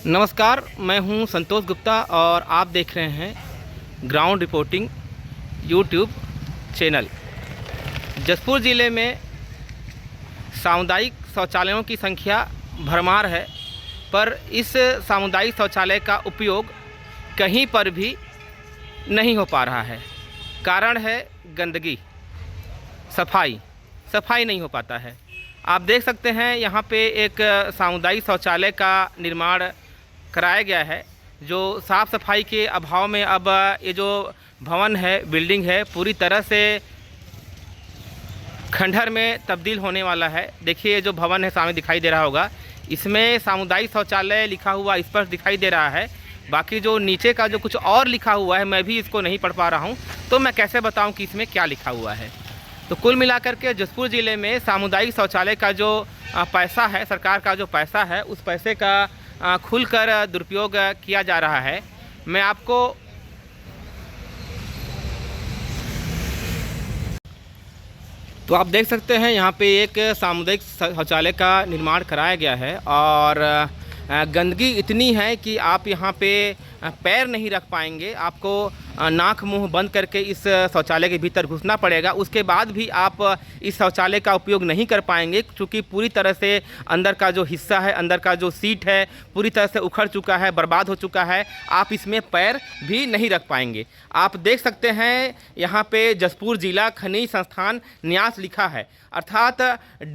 नमस्कार, मैं हूं संतोष गुप्ता और आप देख रहे हैं ground reporting YouTube channel. Jaspur ज़िले में सामुदायिक शौचालयों की संख्या भरमार है, पर इस सामुदायिक शौचालय का उपयोग कहीं पर भी नहीं हो पा रहा है। कारण है गंदगी, सफाई नहीं हो पाता है। आप देख सकते हैं यहाँ पे एक सामुदायिक शौचालय का निर्माण कराया गया है, जो साफ़ सफाई के अभाव में अब ये जो भवन है, बिल्डिंग है, पूरी तरह से खंडहर में तब्दील होने वाला है। देखिए ये जो भवन है सामने दिखाई दे रहा होगा, इसमें सामुदायिक शौचालय लिखा हुआ स्पष्ट दिखाई दे रहा है। बाकी जो नीचे का जो कुछ और लिखा हुआ है मैं भी इसको नहीं पढ़ पा रहा हूँ, तो मैं कैसे बताऊँ कि इसमें क्या लिखा हुआ है। तो कुल मिलाकर के जसपुर ज़िले में सामुदायिक शौचालय का जो पैसा है, सरकार का जो पैसा है, उस पैसे का खुलकर दुरुपयोग किया जा रहा है। मैं आपको तो आप देख सकते हैं यहाँ पे एक सामुदायिक शौचालय का निर्माण कराया गया है और गंदगी इतनी है कि आप यहाँ पे पैर नहीं रख पाएंगे। आपको नाक मुंह बंद करके इस शौचालय के भीतर घुसना पड़ेगा। उसके बाद भी आप इस शौचालय का उपयोग नहीं कर पाएंगे, क्योंकि पूरी तरह से अंदर का जो हिस्सा है, अंदर का जो सीट है, पूरी तरह से उखड़ चुका है, बर्बाद हो चुका है। आप इसमें पैर भी नहीं रख पाएंगे। आप देख सकते हैं यहाँ पे जसपुर जिला खनिज संस्थान न्यास लिखा है, अर्थात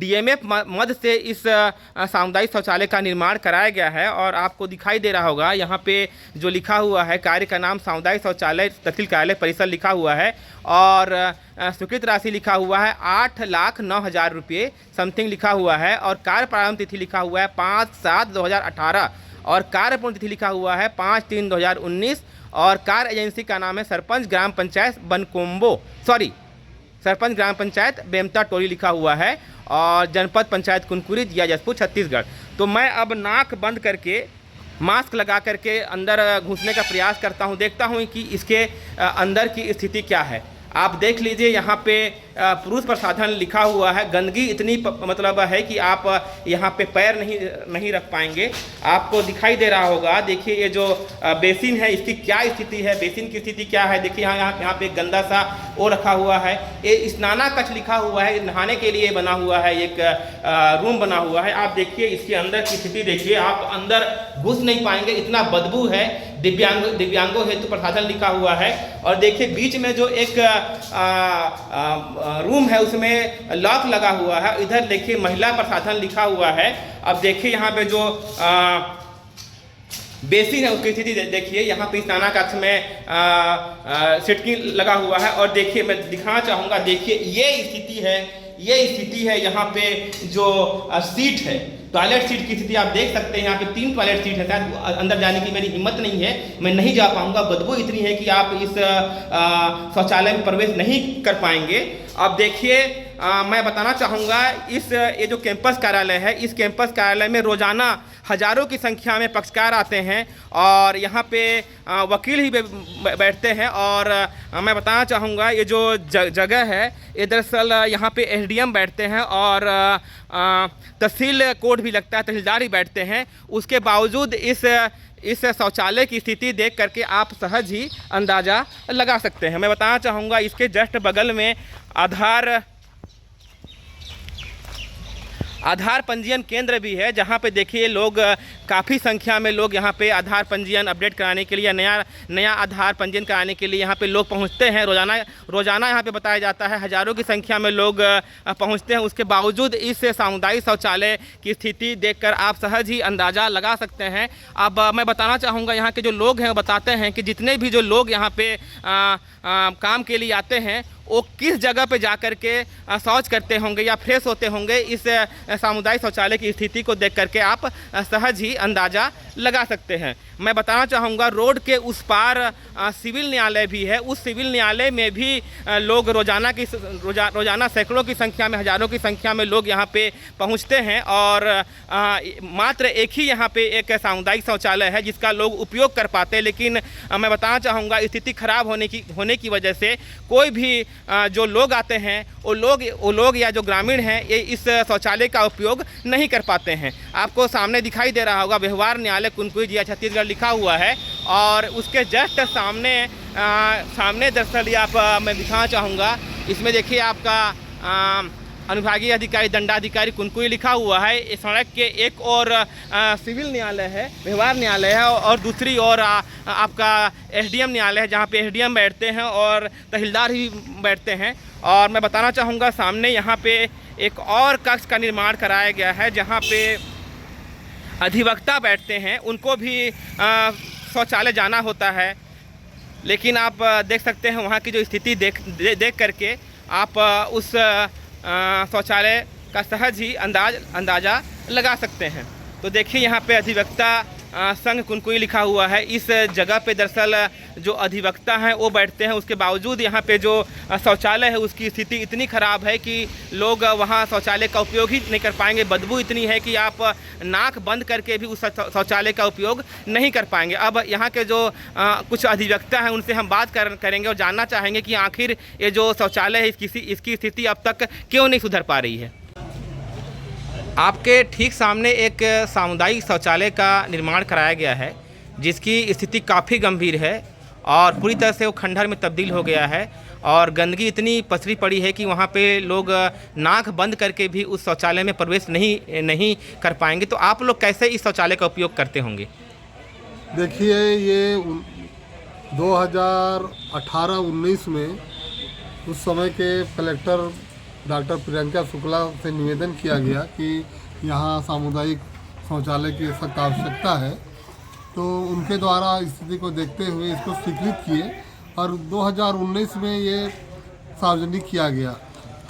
DMF मद से इस सामुदायिक शौचालय का निर्माण कराया गया है। और आपको दिखाई दे रहा होगा यहाँ पे जो लिखा हुआ है, कार्य का नाम सामुदायिक शौचालय तहसील कार्यालय परिसर लिखा हुआ है और स्वीकृत राशि लिखा हुआ है 8,09,000 रुपये समथिंग लिखा हुआ है। और कार्य प्रारंभ तिथि लिखा हुआ है 5/7/2018 और कार्य पूर्ण तिथि लिखा हुआ है 5/3/2019। और कार्य एजेंसी का नाम है सरपंच ग्राम पंचायत बेमता टोली लिखा हुआ है और जनपद पंचायत कुनकुरी, जिला जसपुर, छत्तीसगढ़। तो मैं अब नाक बंद करके मास्क लगा करके अंदर घुसने का प्रयास करता हूं, देखता हूं कि इसके अंदर की स्थिति क्या है। आप देख लीजिए यहाँ पे पुरुष प्रसाधन लिखा हुआ है। गंदगी इतनी मतलब है कि आप यहाँ पे पैर नहीं रख पाएंगे। आपको दिखाई दे रहा होगा, देखिए ये जो बेसिन है इसकी क्या स्थिति है, बेसिन की स्थिति क्या है। देखिए यहाँ पे गंदा सा वो रखा हुआ है। ये स्नाना कक्ष लिखा हुआ है, नहाने के लिए बना हुआ है, एक रूम बना हुआ है। आप देखिए इसके अंदर की स्थिति देखिए, आप अंदर घुस नहीं पाएंगे, इतना बदबू है। दिव्यांगों हेतु प्रसाधन लिखा हुआ है। और देखिए बीच में जो एक रूम है उसमें लॉक लगा हुआ है। इधर देखिए महिला प्रसाधन लिखा हुआ है। अब देखिए यहाँ पे जो बेसिन है उसकी स्थिति देखिए, यहाँ पे स्नाना कक्ष में सिटकी लगा हुआ है। और देखिए मैं दिखाना चाहूँगा, देखिए ये स्थिति है यहाँ पे जो सीट है, टॉयलेट सीट की स्थिति आप देख सकते हैं। यहाँ पे 3 टॉयलेट सीट है। शायद अंदर जाने की मेरी हिम्मत नहीं है, मैं नहीं जा पाऊंगा। बदबू इतनी है कि आप इस शौचालय में प्रवेश नहीं कर पाएंगे। अब देखिए मैं बताना चाहूँगा, ये जो कैंपस कार्यालय है, इस कैंपस कार्यालय में रोज़ाना हज़ारों की संख्या में पक्षकार आते हैं और यहाँ पे वकील ही बैठते हैं। और मैं बताना चाहूँगा ये जो जगह है, ये दरअसल यहाँ पे SDM बैठते हैं और तहसील कोर्ट भी लगता है, तहसीलदार ही बैठते हैं। उसके बावजूद इस शौचालय की स्थिति देख करके आप सहज ही अंदाज़ा लगा सकते हैं। मैं बताना चाहूँगा इसके जस्ट बगल में आधार पंजीयन केंद्र भी है, जहाँ पे देखिए लोग काफ़ी संख्या में लोग यहाँ पे आधार पंजीयन अपडेट कराने के लिए या नया आधार पंजीयन कराने के लिए यहाँ पे लोग पहुँचते हैं। रोज़ाना यहाँ पे बताया जाता है हज़ारों की संख्या में लोग पहुँचते हैं। उसके बावजूद इस सामुदायिक शौचालय की स्थिति देखकर आप सहज ही अंदाज़ा लगा सकते हैं। अब मैं बताना चाहूँगा यहाँ के जो लोग हैं वो बताते हैं कि जितने भी जो लोग यहाँ पे काम के लिए आते हैं वो किस जगह पे जा कर के शौच करते होंगे या फ्रेश होते होंगे। इस सामुदायिक शौचालय की स्थिति को देख करके आप सहज ही अंदाज़ा लगा सकते हैं। मैं बताना चाहूँगा रोड के उस पार सिविल न्यायालय भी है। उस सिविल न्यायालय में भी लोग रोज़ाना सैकड़ों की संख्या में, हज़ारों की संख्या में लोग यहाँ पे पहुँचते हैं। और मात्र एक ही यहाँ पे एक सामुदायिक शौचालय है जिसका लोग उपयोग कर पाते हैं। लेकिन मैं बताना चाहूँगा स्थिति खराब होने की वजह से कोई भी जो लोग आते हैं वो लोग या जो ग्रामीण हैं ये इस शौचालय का उपयोग नहीं कर पाते हैं। आपको सामने दिखाई दे रहा होगा व्यवहार न्यायालय कुनकुई जिला छत्तीसगढ़ लिखा हुआ है, और उसके जस्ट सामने दरअसल ये मैं दिखाना चाहूँगा। इसमें देखिए आपका अनुभागीय अधिकारी दंडाधिकारी कुनकुई लिखा हुआ है। इस सड़क के एक और सिविल न्यायालय है, व्यवहार न्यायालय है, और दूसरी ओर आपका एसडीएम न्यायालय है, जहाँ पे एसडीएम बैठते हैं और तहसीलदार ही बैठते हैं। और मैं बताना चाहूँगा सामने यहाँ पे एक और कक्ष का निर्माण कराया गया है, जहाँ पे अधिवक्ता बैठते हैं, उनको भी शौचालय जाना होता है। लेकिन आप देख सकते हैं वहाँ की जो स्थिति देख करके आप उस शौचालय का सहज ही अंदाज़ा लगा सकते हैं। तो देखिए यहाँ पे अधिवक्ता संघ कुनकुई लिखा हुआ है। इस जगह पे दरअसल जो अधिवक्ता हैं वो बैठते हैं, उसके बावजूद यहाँ पे जो शौचालय है उसकी स्थिति इतनी ख़राब है कि लोग वहाँ शौचालय का उपयोग ही नहीं कर पाएंगे। बदबू इतनी है कि आप नाक बंद करके भी उस शौचालय का उपयोग नहीं कर पाएंगे। अब यहाँ के जो कुछ अधिवक्ता हैं उनसे हम बात करेंगे और जानना चाहेंगे कि आखिर ये जो शौचालय है इसकी स्थिति अब तक क्यों नहीं सुधर पा रही है। आपके ठीक सामने एक सामुदायिक शौचालय का निर्माण कराया गया है, जिसकी स्थिति काफ़ी गंभीर है और पूरी तरह से वो खंडहर में तब्दील हो गया है, और गंदगी इतनी पसरी पड़ी है कि वहाँ पे लोग नाक बंद करके भी उस शौचालय में प्रवेश नहीं कर पाएंगे। तो आप लोग कैसे इस शौचालय का उपयोग करते होंगे? देखिए, ये 2018-19 में उस समय के कलेक्टर डॉक्टर प्रियंका शुक्ला से निवेदन किया गया कि यहाँ सामुदायिक शौचालय की सख्त आवश्यकता है, तो उनके द्वारा स्थिति को देखते हुए इसको स्वीकृत किए और 2019 में ये सार्वजनिक किया गया।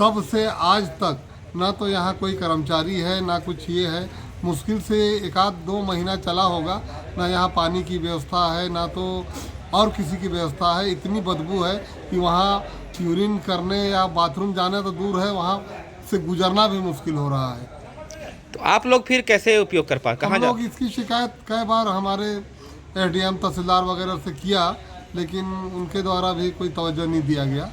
तब से आज तक ना तो यहाँ कोई कर्मचारी है ना कुछ ये है, मुश्किल से 1-2 महीना चला होगा। ना यहाँ पानी की व्यवस्था है ना तो और किसी की व्यवस्था है। इतनी बदबू है कि वहाँ यूरिन करने या बाथरूम जाना तो दूर है, वहाँ से गुजरना भी मुश्किल हो रहा है। तो आप लोग फिर कैसे उपयोग कर पाए? हम लोग इसकी शिकायत कई बार हमारे एसडीएम तहसीलदार वगैरह से किया, लेकिन उनके द्वारा भी कोई तवज्जो नहीं दिया गया।